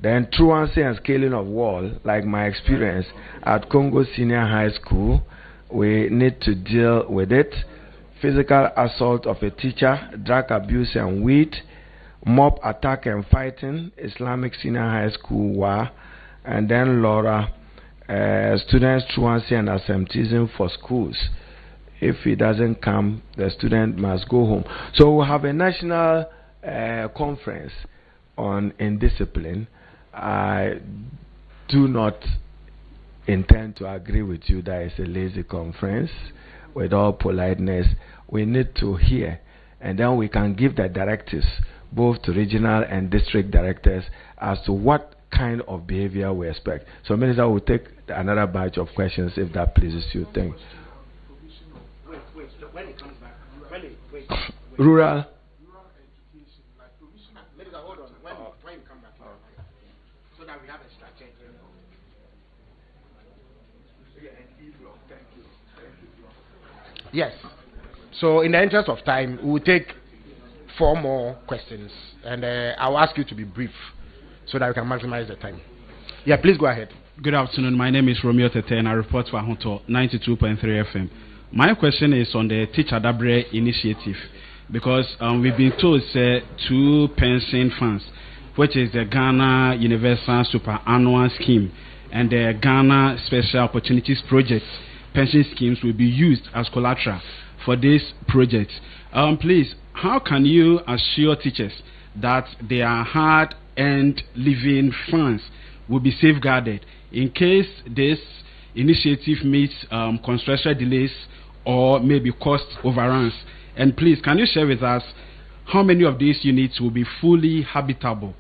Then truancy and scaling of wall, like my experience at Congo Senior High School, we need to deal with it. Physical assault of a teacher, drug abuse and weed, mob attack and fighting, Islamic Senior High School war, and then Laura, students truancy and absenteeism for schools. If he doesn't come, the student must go home. So we'll have a national conference on indiscipline. I do not intend to agree with you that it's a lazy conference. With all politeness, we need to hear, and then we can give the directives both to regional and district directors as to what kind of behavior we expect. So, Minister, will take another batch of questions if that pleases you. Thank you. When it comes back, Rural. Minister, hold on. When you come back, so that we have a structure. Yes. So, in the interest of time, we will take 4 more questions, and I'll ask you to be brief so that we can maximize the time. Yeah, please go ahead. Good afternoon. My name is Romeo Tete, and I report to Ahunto 92.3 FM. My question is on the Teach Adabre initiative, because we've been told 2 pension funds, which is the Ghana Universal Superannual Scheme and the Ghana Special Opportunities Project pension schemes will be used as collateral for this project. Please, how can you assure teachers that their hard-earned living funds will be safeguarded in case this initiative meets construction delays or maybe cost overruns? And please, can you share with us how many of these units will be fully habitable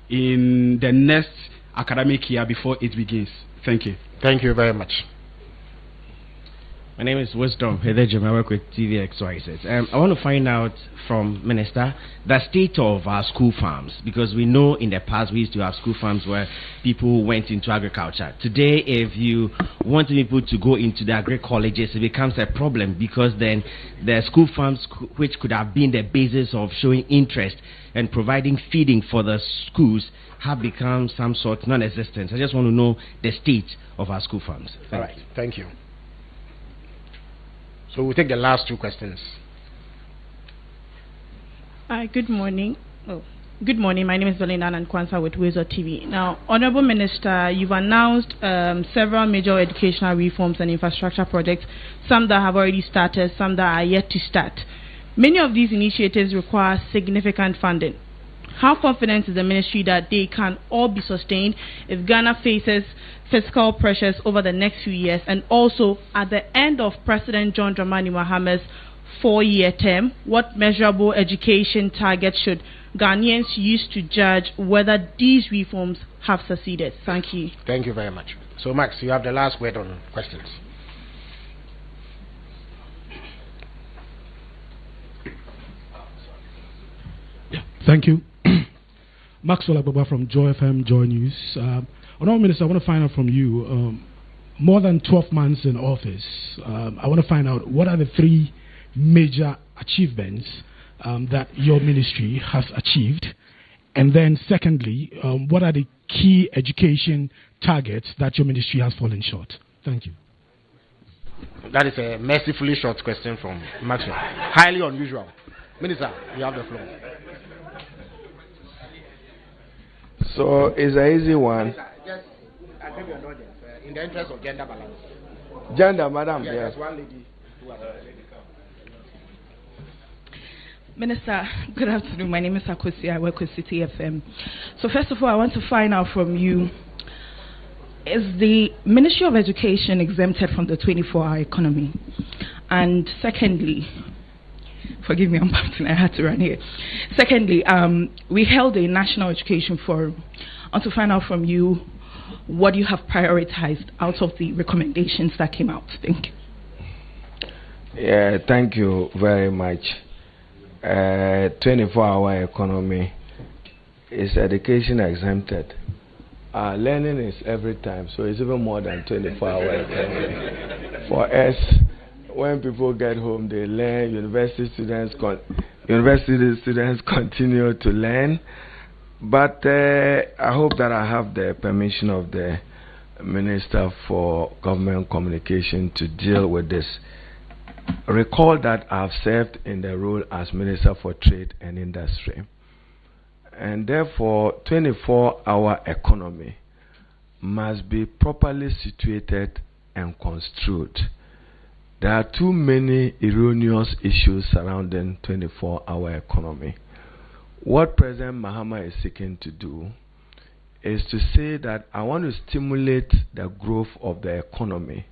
in the next academic year before it begins? Thank you. Thank you very much. My name is Wisdom Hedejim. I work with TVXYZ. I want to find out from Minister the state of our school farms, because we know in the past we used to have school farms where people went into agriculture. Today, if you want people to go into the agri colleges, it becomes a problem, because then the school farms, which could have been the basis of showing interest and providing feeding for the schools, have become some sort non-existent. I just want to know the state of our school farms. All right. Thank you. So we'll take the last 2 questions. Hi, good morning. Good morning. My name is Belinda Nankwansa with Wezo TV. Now, Honorable Minister, you've announced several major educational reforms and infrastructure projects, some that have already started, some that are yet to start. Many of these initiatives require significant funding. How confident is the ministry that they can all be sustained if Ghana faces fiscal pressures over the next few years, and also at the end of President John Dramani Mahama's 4-year term, what measurable education targets should Ghanaians use to judge whether these reforms have succeeded? Thank you. Thank you very much. So, Max, you have the last word on questions. Yeah, thank you. Maxwell Agbaba from Joy FM, Joy News. Honourable Minister, I want to find out from you, more than 12 months in office, I want to find out what are the 3 major achievements that your ministry has achieved, and then secondly, what are the key education targets that your ministry has fallen short? Thank you. That is a mercifully short question from Maxwell. Highly unusual. Minister, you have the floor. So it's an easy one. Just agree with your audience, in the interest of gender balance. Gender, madam. Yeah, Yeah. there's one lady who has Minister, good afternoon. My name is Akosi. I work with City FM. So first of all, I want to find out from you, is the Ministry of Education exempted from the 24-hour economy? And secondly, forgive me, I had to run here. Secondly, we held a National Education Forum. I want to find out from you what you have prioritized out of the recommendations that came out. Thank you. Yeah, thank you very much. 24-hour economy is education exempted. Learning is every time, so it's even more than 24-hour economy. For us, when people get home, they learn. University students continue to learn. But I hope that I have the permission of the Minister for Government Communication to deal with this. Recall that I've served in the role as Minister for Trade and Industry. And therefore, 24-hour economy must be properly situated and construed. There are too many erroneous issues surrounding 24-hour economy. What President Mahama is seeking to do is to say that I want to stimulate the growth of the economy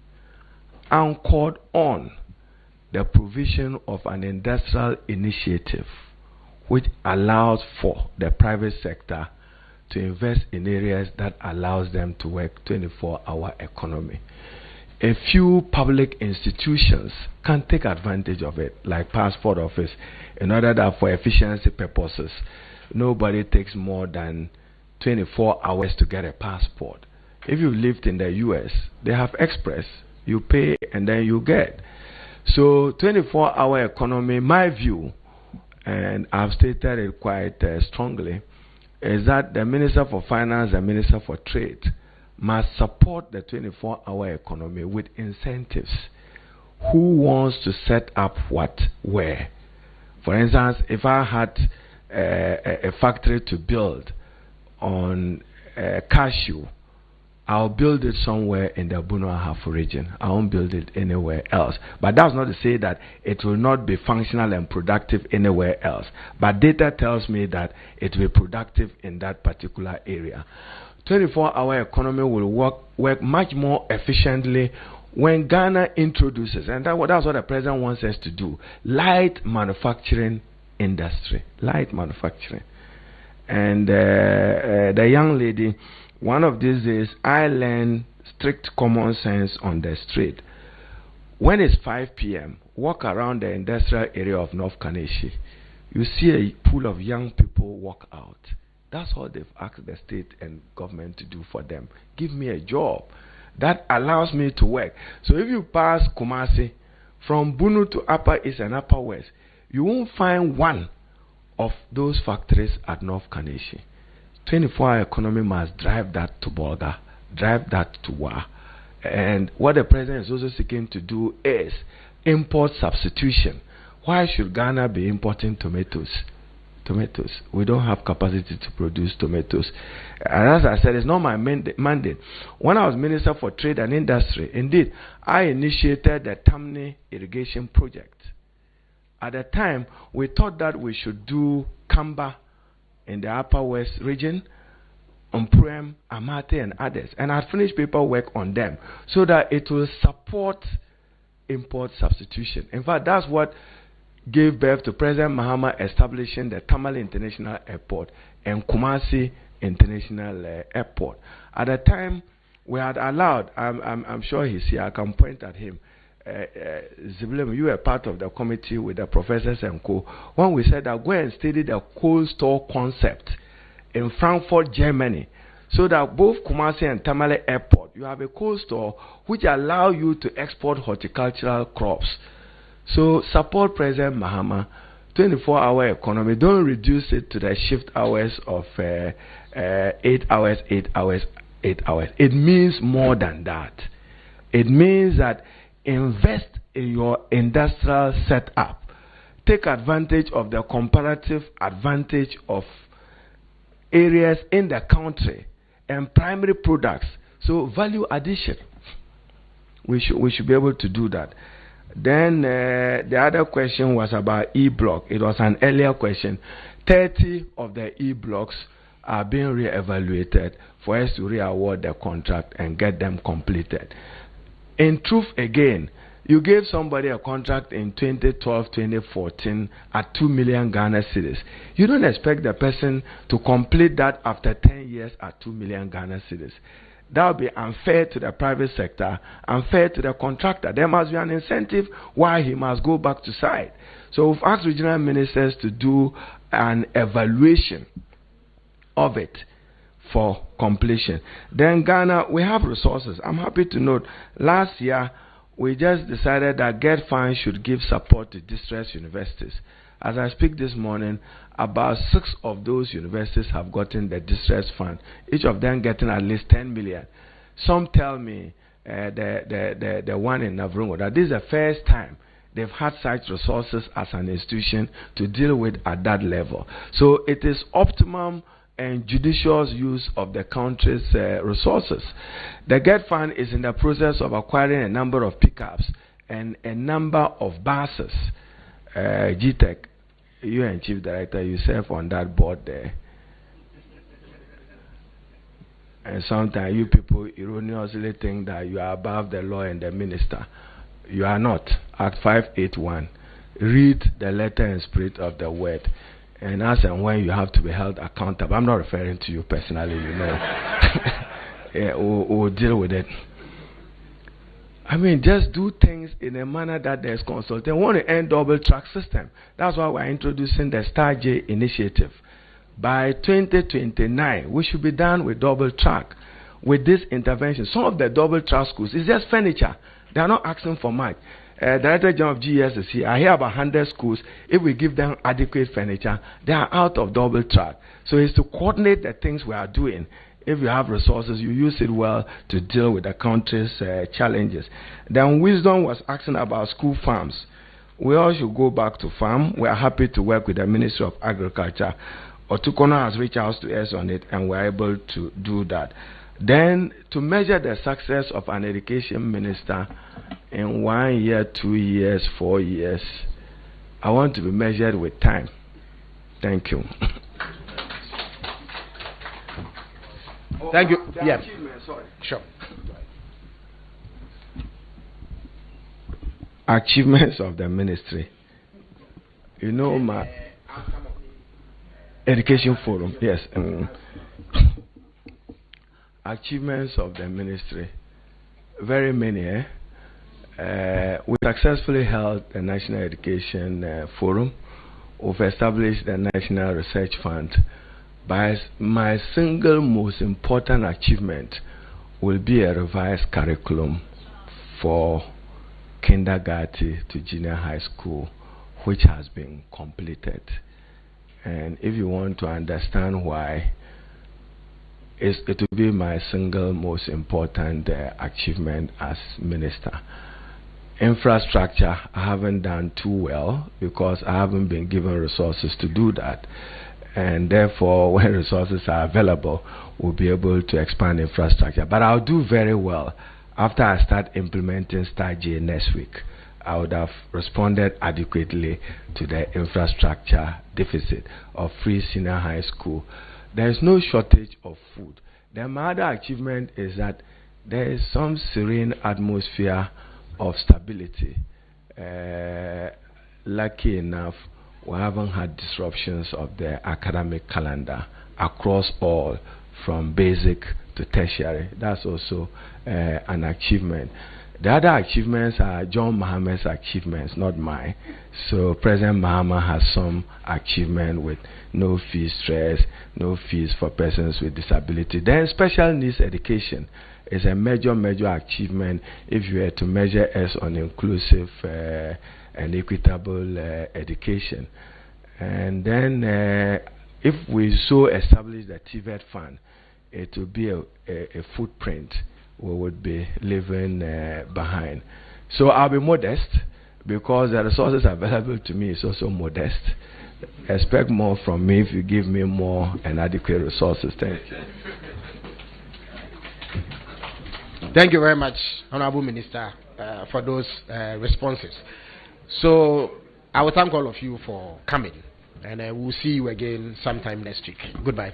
anchored on the provision of an industrial initiative which allows for the private sector to invest in areas that allows them to work 24-hour economy. A few public institutions can take advantage of it, like passport office, in order that for efficiency purposes, nobody takes more than 24 hours to get a passport. If you lived in the US, they have express. You pay and then you get. So 24-hour economy, my view, and I've stated it quite strongly, is that the Minister for Finance and Minister for Trade must support the 24-hour economy with incentives. Who wants to set up what, where? For instance, if I had a factory to build on cashew, I'll build it somewhere in the Buno-Ahafo region. I won't build it anywhere else. But that's not to say that it will not be functional and productive anywhere else. But data tells me that it will be productive in that particular area. 24-hour economy will work much more efficiently when Ghana introduces, and that's what the president wants us to do, light manufacturing industry. Light manufacturing. And the young lady, one of these days, I learned strict common sense on the street. When it's 5 p.m., walk around the industrial area of North Kaneshie. You see a pool of young people walk out. That's all they've asked the state and government to do for them. Give me a job. That allows me to work. So if you pass Kumasi, from Bunu to Upper East and Upper West, you won't find one of those factories at North Kaneshie. 24-hour economy must drive that to Bolga, drive that to Wa. And what the president is also seeking to do is import substitution. Why should Ghana be importing tomatoes? We don't have capacity to produce tomatoes. And as I said, it's not my mandate. When I was Minister for Trade and Industry, indeed, I initiated the Tamni irrigation project. At the time, we thought that we should do Kamba in the Upper West region, Umprem, Amate, and others. And I finished paperwork on them so that it will support import substitution. In fact, that's what gave birth to President Mahama establishing the Tamale International Airport and Kumasi International Airport. At the time, we had allowed, I'm sure he's here, I can point at him, Ziblem, you were part of the committee with the professors and co. When we said that go and study the cold store concept in Frankfurt, Germany, so that both Kumasi and Tamale Airport, you have a cold store which allow you to export horticultural crops. So support President Mahama, 24-hour economy. Don't reduce it to the shift hours of 8 hours, 8 hours, 8 hours. It means more than that. It means that invest in your industrial setup. Take advantage of the comparative advantage of areas in the country and primary products. So value addition. We should be able to do that. Then the other question was about E-block. It was an earlier question. 30 of the E-blocks are being re-evaluated for us to re-award the contract and get them completed. In truth, again, you gave somebody a contract in 2012, 2014 at 2 million Ghana cedis. You don't expect the person to complete that after 10 years at 2 million Ghana cedis. That would be unfair to the private sector, unfair to the contractor. There must be an incentive why he must go back to site. So we've asked regional ministers to do an evaluation of it for completion. Then Ghana, we have resources. I'm happy to note, last year, we just decided that GET Fund should give support to distressed universities. As I speak this morning, about 6 of those universities have gotten the distress fund, each of them getting at least 10 million. Some tell me, the one in Navrungo, that this is the first time they've had such resources as an institution to deal with at that level. So it is optimum and judicious use of the country's resources. The GET Fund is in the process of acquiring a number of pickups and a number of buses. GTEC, you and Chief Director, you serve on that board there. And sometimes you people erroneously think that you are above the law and the minister. You are not. Act 581. Read the letter and spirit of the word. And as and when you have to be held accountable. I'm not referring to you personally, you know. Yeah, we'll deal with it. I mean, just do things in a manner that there's consult. They want to end double track system. That's why we're introducing the Star J initiative. By 2029, we should be done with double track with this intervention. Some of the double track schools is just furniture. They are not asking for much. Director General of GES is here. I hear about 100 schools. If we give them adequate furniture, they are out of double track. So it's to coordinate the things we are doing. If you have resources, you use it well to deal with the country's challenges. Then Wisdom was asking about school farms. We all should go back to farm. We are happy to work with the Ministry of Agriculture. Otukono has reached out to us on it, and we're able to do that. Then, to measure the success of an education minister in 1 year, 2 years, 4 years, I want to be measured with time. Thank you. Thank you. Yeah. Sorry. Sure. Achievements of the ministry. You know, my education forum. Yes. Achievements of the ministry. Very many. We successfully held the National Education Forum. We've established the National Research Fund. But my single most important achievement will be a revised curriculum for kindergarten to junior high school, which has been completed. And if you want to understand why, it will be my single most important achievement as minister. Infrastructure, I haven't done too well because I haven't been given resources to do that. And therefore, when resources are available, we'll be able to expand infrastructure. But I'll do very well after I start implementing Star J next week. I would have responded adequately to the infrastructure deficit of free senior high school. There is no shortage of food. The other achievement is that there is some serene atmosphere of stability. Lucky enough, we haven't had disruptions of the academic calendar across all, from basic to tertiary. That's also an achievement. The other achievements are John Mohammed's achievements, not mine. So President Mahama has some achievement with no fees stress, no fees for persons with disability. Then special needs education is a major achievement if you were to measure us on inclusive and equitable education. And then if we so establish the TVET fund, it will be a footprint we would be leaving behind. So I'll be modest because the resources available to me is also modest. Expect more from me if you give me more and adequate resources. Thank you. Thank you very much, Honorable Minister, for those responses. So I will thank all of you for coming, and we'll see you again sometime next week. Goodbye.